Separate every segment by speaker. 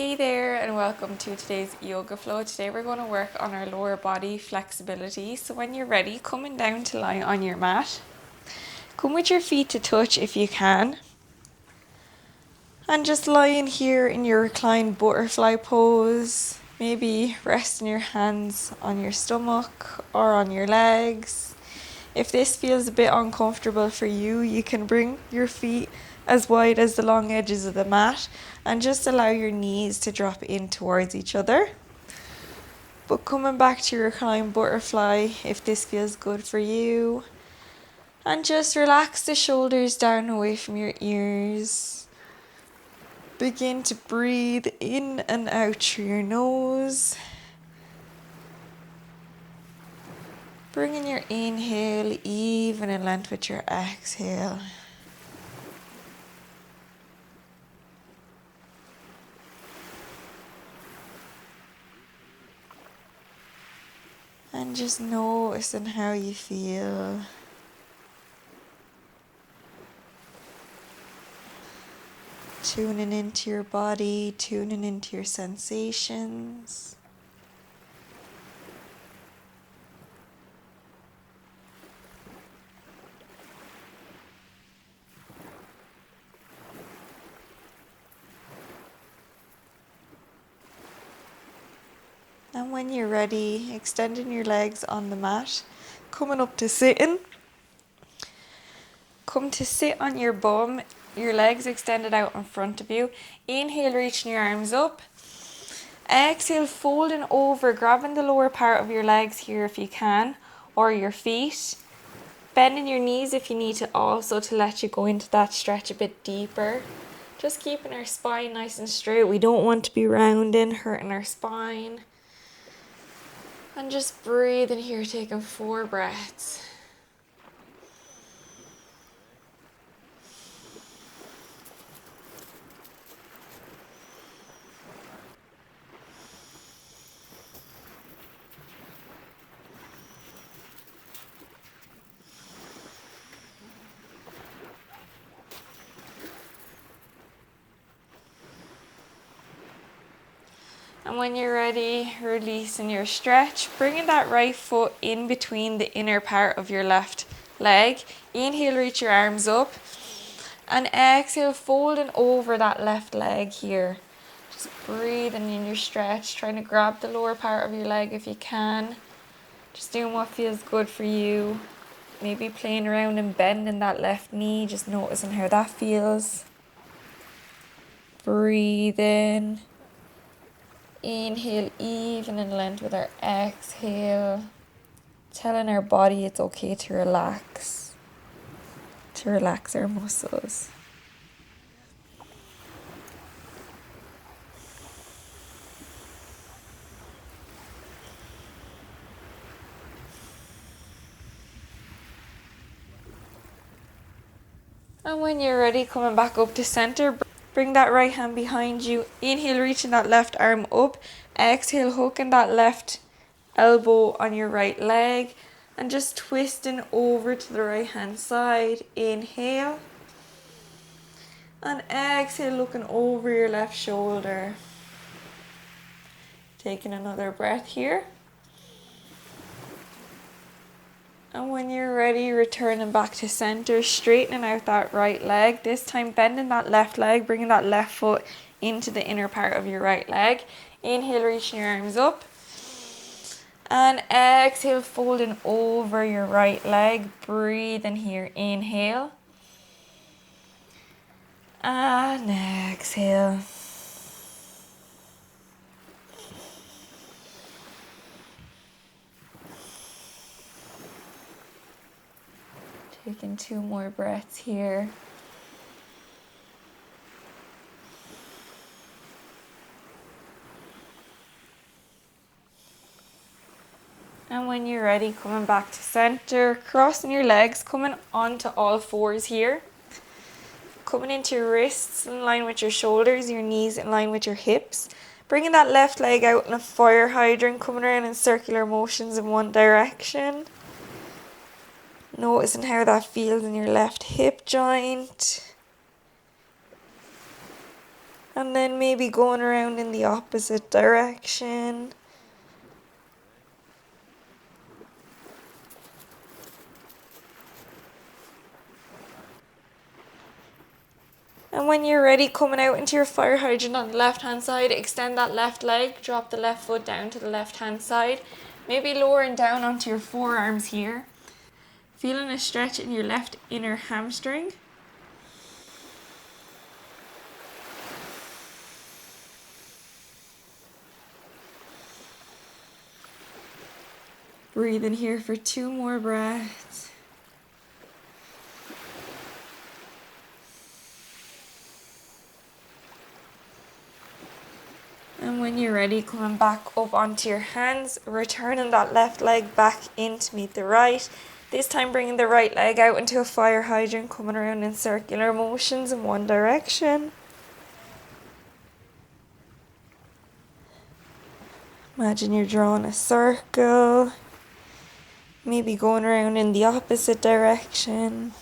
Speaker 1: Hey there and welcome to today's yoga flow. Today we're going to work on our lower body flexibility. So when you're ready, coming down to lie on your mat. Come with your feet to touch if you can. And just lying here in your reclined butterfly pose. Maybe resting your hands on your stomach or on your legs. If this feels a bit uncomfortable for you, you can bring your feet as wide as the long edges of the mat and just allow your knees to drop in towards each other. But coming back to your reclined butterfly, if this feels good for you, and just relax the shoulders down away from your ears. Begin to breathe in and out through your nose. Bringing your inhale even in length with your exhale. And just noticing how you feel. Tuning into your body, tuning into your sensations. And when you're ready, extending your legs on the mat, coming up to sitting. Come to sit on your bum, your legs extended out in front of you. Inhale, reaching your arms up. Exhale, folding over, grabbing the lower part of your legs here if you can, or your feet. Bending your knees if you need to also to let you go into that stretch a bit deeper. Just keeping our spine nice and straight. We don't want to be rounding, hurting our spine. And just breathing here, taking 4 breaths. And when you're ready, releasing your stretch, bringing that right foot in between the inner part of your left leg. Inhale, reach your arms up. And exhale, folding over that left leg here. Just breathing in your stretch, trying to grab the lower part of your leg if you can. Just doing what feels good for you. Maybe playing around and bending that left knee, just noticing how that feels. Breathe in. Inhale even in length with our exhale. Telling our body it's okay to relax our muscles. And when you're ready, coming back up to center, bring that right hand behind you. Inhale, reaching that left arm up. Exhale, hooking that left elbow on your right leg. And just twisting over to the right hand side. Inhale. And exhale, looking over your left shoulder. Taking another breath here. And when you're ready, returning back to center, straightening out that right leg. This time bending that left leg, bringing that left foot into the inner part of your right leg. Inhale, reaching your arms up. And exhale, folding over your right leg. Breathing here, inhale. And exhale. Taking 2 more breaths here. And when you're ready, coming back to center, crossing your legs, coming onto all 4s here. Coming into your wrists in line with your shoulders, your knees in line with your hips. Bringing that left leg out in a fire hydrant, coming around in circular motions in one direction. Noticing how that feels in your left hip joint. And then maybe going around in the opposite direction. And when you're ready, coming out into your fire hydrant on the left hand side, extend that left leg, drop the left foot down to the left hand side. Maybe lowering down onto your forearms here. Feeling a stretch in your left inner hamstring. Breathe in here for 2 more breaths. And when you're ready, coming back up onto your hands, returning that left leg back in to meet the right. This time bringing the right leg out into a fire hydrant, coming around in circular motions in one direction. Imagine you're drawing a circle, maybe going around in the opposite direction.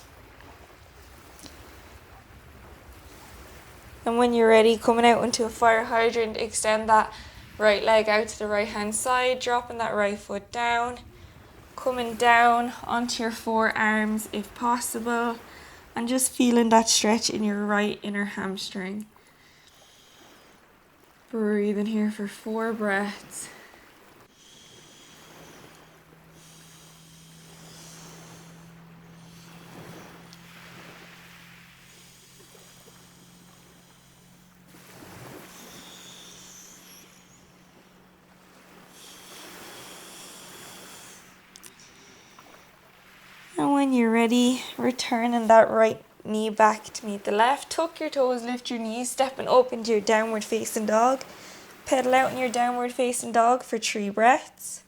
Speaker 1: And when you're ready, coming out into a fire hydrant, extend that right leg out to the right hand side, dropping that right foot down, coming down onto your forearms if possible, and just feeling that stretch in your right inner hamstring. Breathe in here for 4 breaths. And when you're ready, returning that right knee back to meet the left. Tuck your toes, lift your knees, stepping up into your downward facing dog. Pedal out in your downward facing dog for 3 breaths.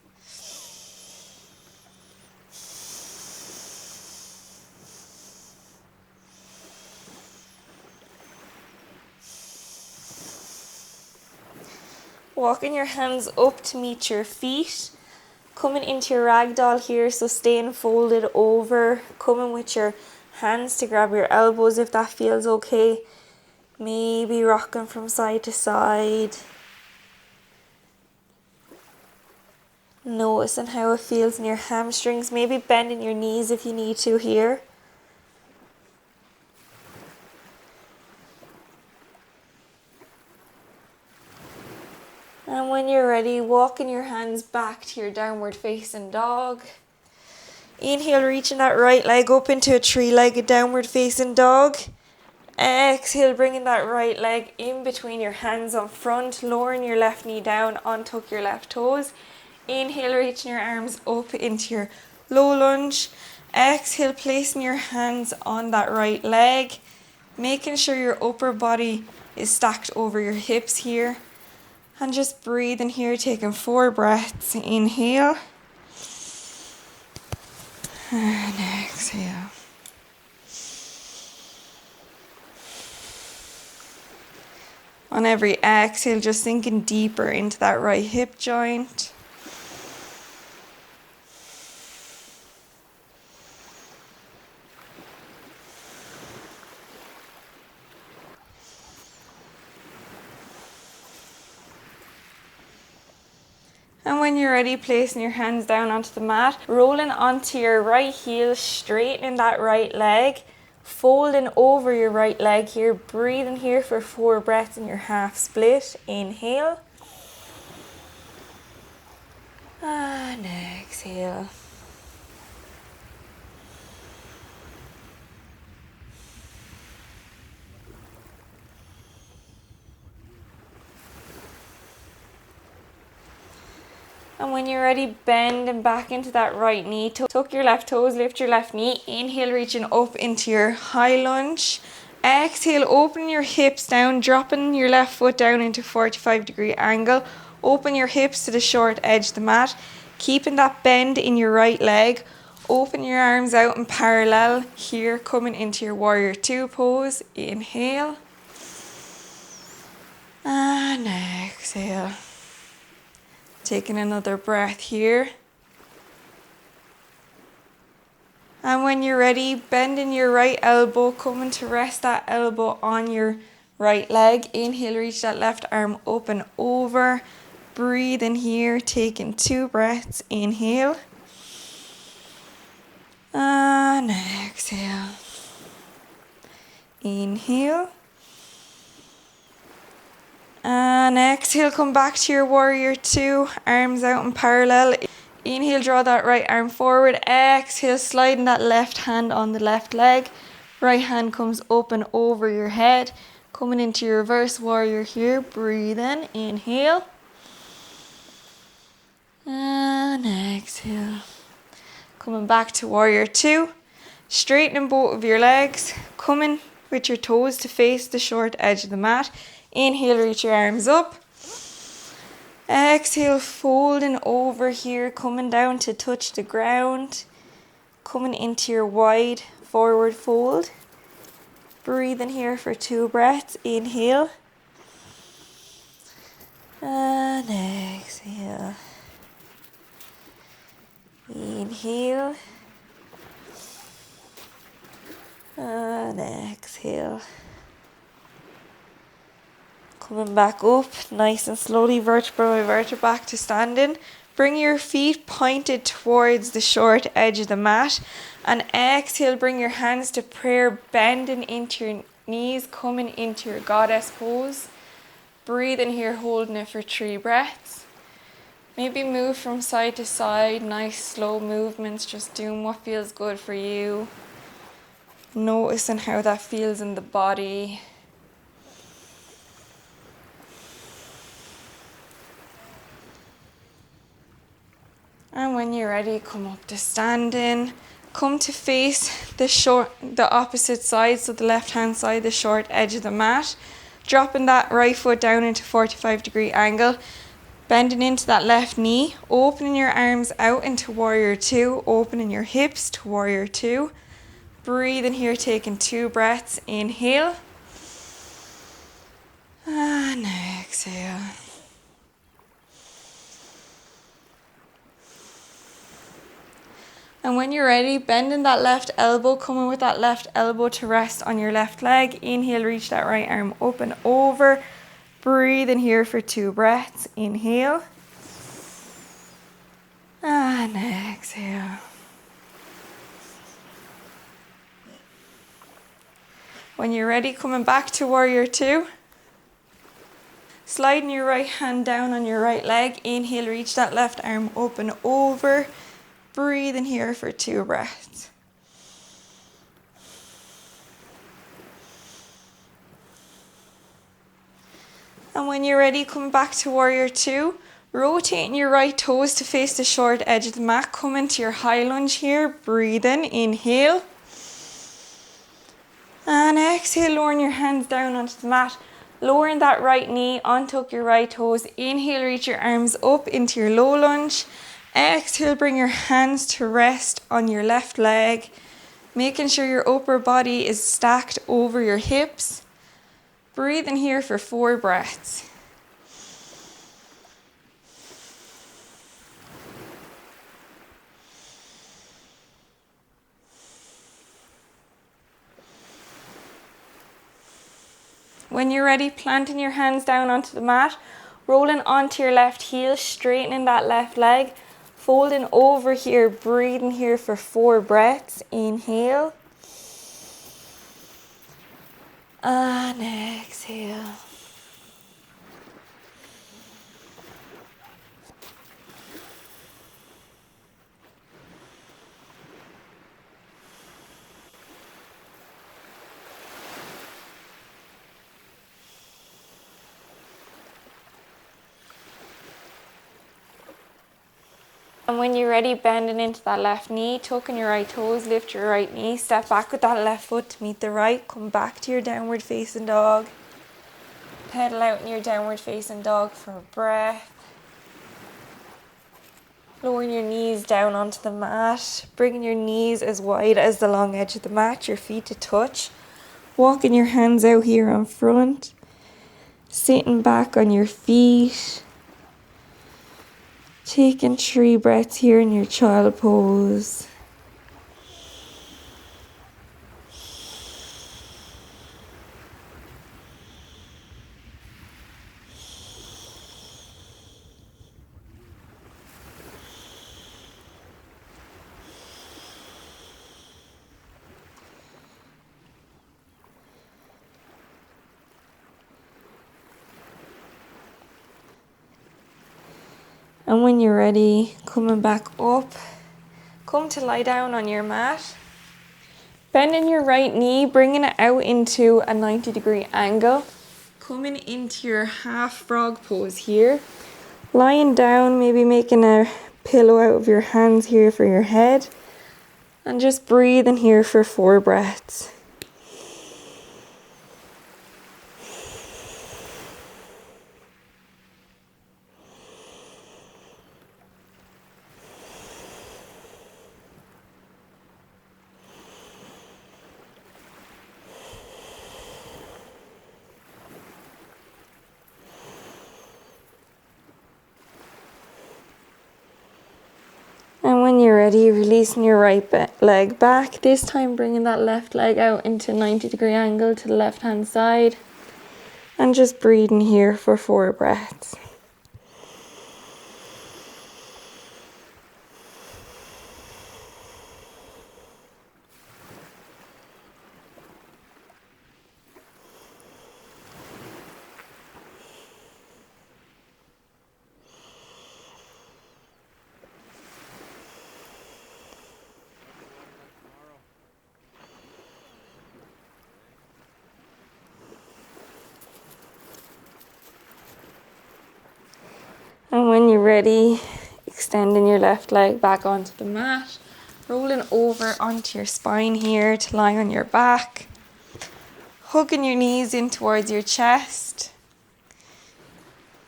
Speaker 1: Walking your hands up to meet your feet. Coming into your ragdoll here, so staying folded over. Coming with your hands to grab your elbows if that feels okay. Maybe rocking from side to side. Noticing how it feels in your hamstrings. Maybe bending your knees if you need to here. And when you're ready, walking your hands back to your downward facing dog. Inhale, reaching that right leg up into a 3-legged downward facing dog. Exhale, bringing that right leg in between your hands on front, lowering your left knee down, untuck your left toes. Inhale, reaching your arms up into your low lunge. Exhale, placing your hands on that right leg, making sure your upper body is stacked over your hips here. And just breathe in here, taking 4 breaths. Inhale. And exhale. On every exhale, just sinking deeper into that right hip joint. And when you're ready, placing your hands down onto the mat, rolling onto your right heel, straightening that right leg, folding over your right leg here, breathing here for 4 breaths in your half split. Inhale. And exhale. And when you're ready, bending back into that right knee. Tuck your left toes, lift your left knee. Inhale, reaching up into your high lunge. Exhale, open your hips down, dropping your left foot down into 45-degree angle. Open your hips to the short edge of the mat, keeping that bend in your right leg. Open your arms out in parallel here, coming into your warrior 2 pose. Inhale. And exhale. Taking another breath here. And when you're ready, bending your right elbow, coming to rest that elbow on your right leg. Inhale, reach that left arm up and over. Breathe in here, taking 2 breaths. Inhale. And exhale. Inhale. And exhale, come back to your warrior 2. Arms out in parallel. Inhale, draw that right arm forward. Exhale, sliding that left hand on the left leg. Right hand comes up and over your head. Coming into your reverse warrior here. Breathe in. Inhale. And exhale. Coming back to warrior 2. Straightening both of your legs. Coming with your toes to face the short edge of the mat. Inhale, reach your arms up. Exhale, folding over here, coming down to touch the ground. Coming into your wide forward fold. Breathe in here for 2 breaths. Inhale. And exhale. Inhale. And exhale. Coming back up, nice and slowly, vertebra by vertebra, back to standing. Bring your feet pointed towards the short edge of the mat. And exhale, bring your hands to prayer, bending into your knees, coming into your goddess pose. Breathe in here, holding it for 3 breaths. Maybe move from side to side, nice slow movements, just doing what feels good for you. Noticing how that feels in the body. And when you're ready, come up to standing. Come to face the opposite side, so the left hand side, the short edge of the mat. Dropping that right foot down into 45-degree angle. Bending into that left knee. Opening your arms out into warrior 2. Opening your hips to warrior 2. Breathe in here, taking 2 breaths. Inhale. And exhale. And when you're ready, bending that left elbow, coming with that left elbow to rest on your left leg. Inhale, reach that right arm up and over. Breathe in here for 2 breaths. Inhale. And exhale. When you're ready, coming back to warrior 2. Sliding your right hand down on your right leg. Inhale, reach that left arm up and over. Breathe in here for 2 breaths. And when you're ready, come back to warrior 2. Rotating your right toes to face the short edge of the mat. Come into your high lunge here. Breathe in. Inhale. And exhale, lowering your hands down onto the mat. Lowering that right knee, untuck your right toes. Inhale, reach your arms up into your low lunge. Exhale, bring your hands to rest on your left leg, making sure your upper body is stacked over your hips. Breathe in here for 4 breaths. When you're ready, planting your hands down onto the mat, rolling onto your left heel, straightening that left leg. Folding over here, breathing here for 4 breaths. Inhale. And exhale. And when you're ready, bending into that left knee, tucking your right toes, lift your right knee, step back with that left foot to meet the right, come back to your downward facing dog. Pedal out in your downward facing dog for a breath. Lowering your knees down onto the mat, bringing your knees as wide as the long edge of the mat, your feet to touch. Walking your hands out here on front, sitting back on your feet. Taking 3 breaths here in your child pose. And when you're ready, coming back up, come to lie down on your mat. Bending your right knee, bringing it out into a 90-degree angle. Coming into your half frog pose here. Lying down, maybe making a pillow out of your hands here for your head. And just breathing here for 4 breaths. And when you're ready, releasing your right leg back. This time bringing that left leg out into 90-degree angle to the left hand side. And just breathing here for 4 breaths. And when you're ready, extending your left leg back onto the mat, rolling over onto your spine here to lie on your back, hugging your knees in towards your chest,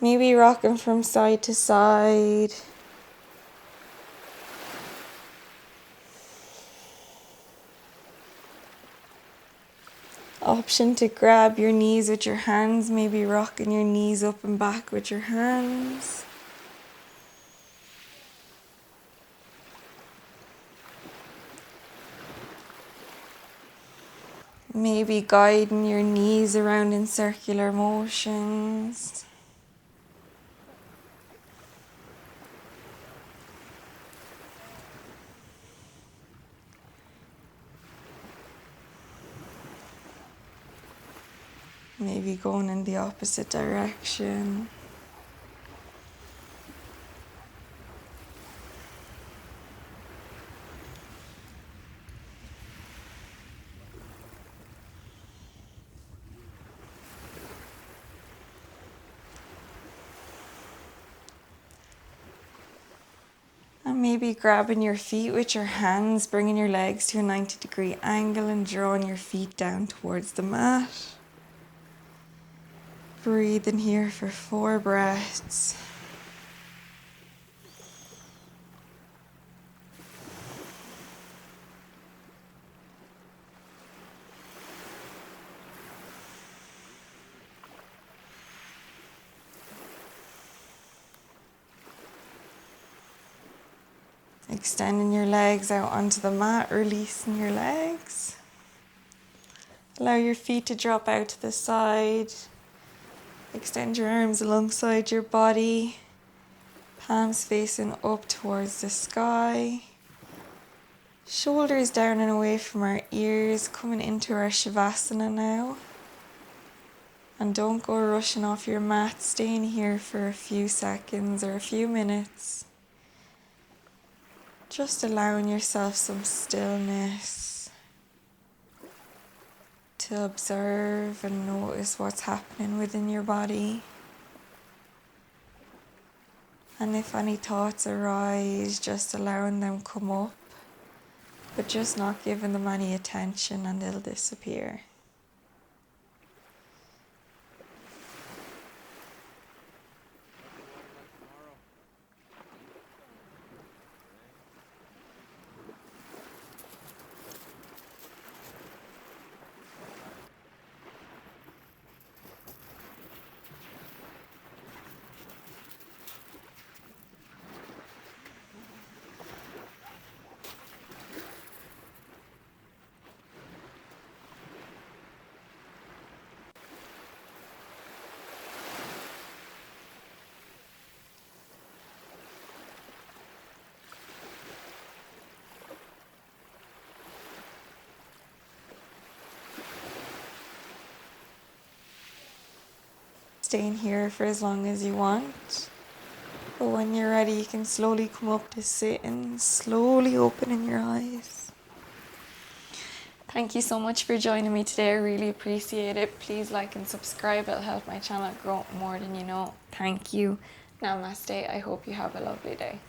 Speaker 1: maybe rocking from side to side. Option to grab your knees with your hands, maybe rocking your knees up and back with your hands. Maybe guiding your knees around in circular motions. Maybe going in the opposite direction. And maybe grabbing your feet with your hands, bringing your legs to a 90-degree angle and drawing your feet down towards the mat. Breathing here for 4 breaths. Extending your legs out onto the mat, releasing your legs. Allow your feet to drop out to the side. Extend your arms alongside your body. Palms facing up towards the sky. Shoulders down and away from our ears, coming into our Savasana now. And don't go rushing off your mat, staying here for a few seconds or a few minutes. Just allowing yourself some stillness to observe and notice what's happening within your body. And if any thoughts arise, just allowing them come up, but just not giving them any attention and they'll disappear. Staying here for as long as you want. But when you're ready, you can slowly come up to sit and slowly opening your eyes. Thank you so much for joining me today. I really appreciate it. Please like and subscribe. It'll help my channel grow more than you know. Thank you. Namaste. I hope you have a lovely day.